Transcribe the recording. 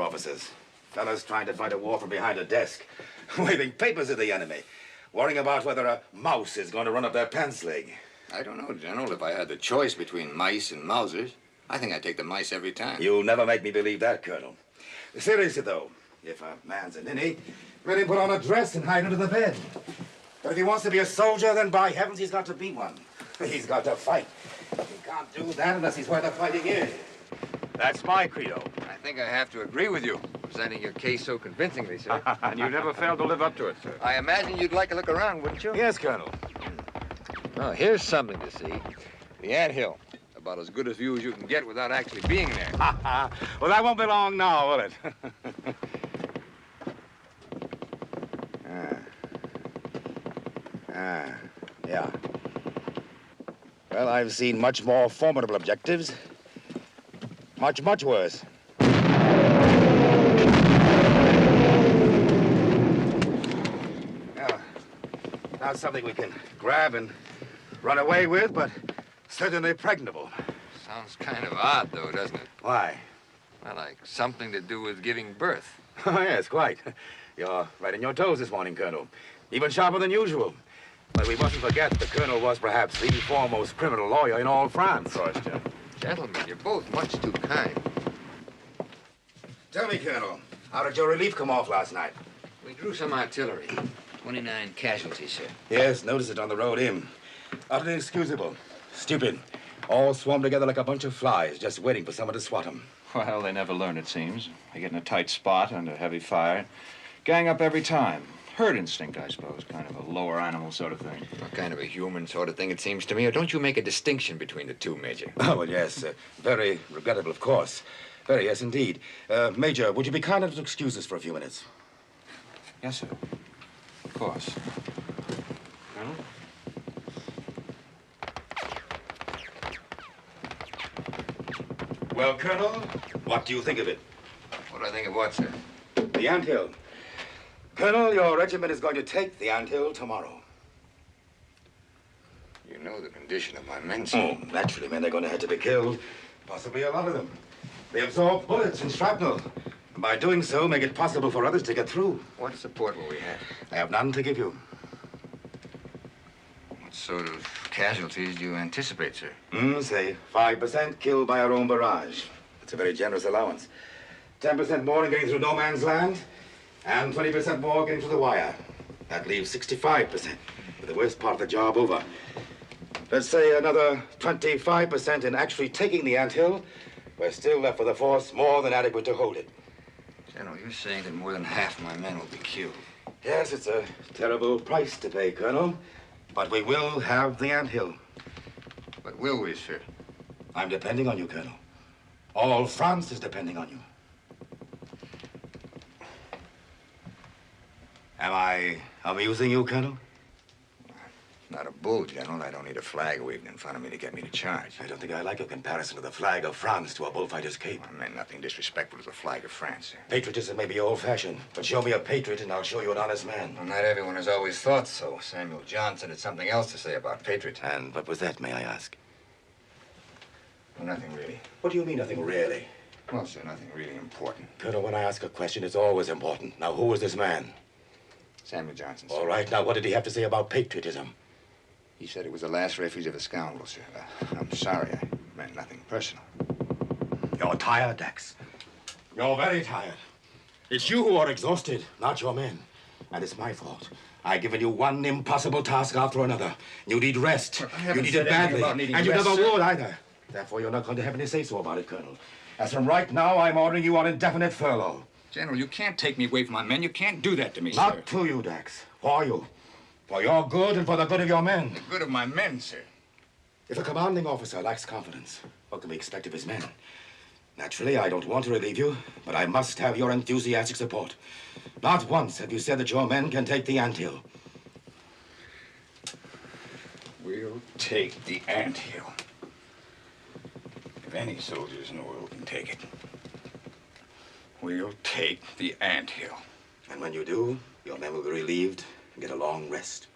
officers. Fellas trying to fight a war from behind a desk, waving papers at the enemy, worrying about whether a mouse is going to run up their pants leg. I don't know, General. If I had the choice between mice and Mausers, I think I'd take the mice every time. You'll never make me believe that, Colonel. Seriously, though, if a man's a ninny, let him put on a dress and hide under the bed. But if he wants to be a soldier, then by heavens, he's got to be one. He's got to fight. He can't do that unless he's where the fighting is. That's my credo. I think I have to agree with you, presenting your case so convincingly, sir. And you never failed to live up to it, sir. I imagine you'd like to look around, wouldn't you? Yes, Colonel. Oh, here's something to see. The anthill. About as good a view as you can get without actually being there. Well, that won't be long now, will it? Yeah. Well, I've seen much more formidable objectives. Much, much worse. Yeah. Not something we can grab and run away with, but certainly pregnable. Sounds kind of odd, though, doesn't it? Why? Well, like something to do with giving birth. Oh, yes, quite. You're right in your toes this morning, Colonel. Even sharper than usual. But we mustn't forget the Colonel was perhaps the foremost criminal lawyer in all France. Of course, General. Gentlemen, you're both much too kind. Tell me, Colonel, how did your relief come off last night? We drew some artillery. 29 casualties, sir. Yes, noticed it on the road in. Utterly inexcusable. Stupid. All swarmed together like a bunch of flies, just waiting for someone to swat them. Well, they never learn, it seems. They get in a tight spot under heavy fire. Gang up every time. Herd instinct, I suppose. Kind of a lower animal sort of thing. Well, kind of a human sort of thing, it seems to me. Or don't you make a distinction between the two, Major? Oh, well, yes. Very regrettable, of course. Very, yes, indeed. Major, would you be kind enough to excuse us for a few minutes? Yes, sir. Of course. Colonel? Well, Colonel, what do you think of it? What do I think of what, sir? The anthill. Colonel, your regiment is going to take the anthill tomorrow. You know the condition of my men, sir. Oh, naturally, men are going to have to be killed. Possibly a lot of them. They absorb bullets and shrapnel. And by doing so, make it possible for others to get through. What support will we have? I have none to give you. What sort of casualties do you anticipate, sir? Say 5% killed by our own barrage. It's a very generous allowance. 10% more in getting through no man's land, and 20% more getting through the wire. That leaves 65%, with the worst part of the job over. Let's say another 25% in actually taking the anthill. We're still left with a force more than adequate to hold it. General, you're saying that more than half my men will be killed. Yes, it's a terrible price to pay, Colonel. But we will have the anthill. But will we, sir? I'm depending on you, Colonel. All France is depending on you. Am I amusing you, Colonel? Not a bull, General. I don't need a flag waving in front of me to get me to charge. I don't think I like a comparison of the flag of France to a bullfighter's cape. I meant nothing disrespectful to the flag of France, sir. Patriotism may be old-fashioned, but show me a patriot and I'll show you an honest man. Well, not everyone has always thought so. Samuel Johnson had something else to say about patriots. And what was that, may I ask? Well, nothing really. What do you mean, nothing really? Well, sir, nothing really important. Colonel, when I ask a question, it's always important. Now, who is this man? Samuel Johnson, sir. All right, now, what did he have to say about patriotism? He said it was the last refuge of a scoundrel, sir. I'm sorry. I meant nothing personal. You're tired, Dax. You're very tired. It's you who are exhausted, not your men. And it's my fault. I've given you one impossible task after another. You need rest. You need it badly. And you never would either. Therefore, you're not going to have any say-so about it, Colonel. As from right now, I'm ordering you on indefinite furlough. General, you can't take me away from my men. You can't do that to me, sir. Not to you, Dax. For you. For your good and for the good of your men. The good of my men, sir. If a commanding officer lacks confidence, what can we expect of his men? Naturally, I don't want to relieve you, but I must have your enthusiastic support. Not once have you said that your men can take the anthill. We'll take the anthill. If any soldiers in the world can take it, we'll take the anthill. And when you do, your men will be relieved and get a long rest.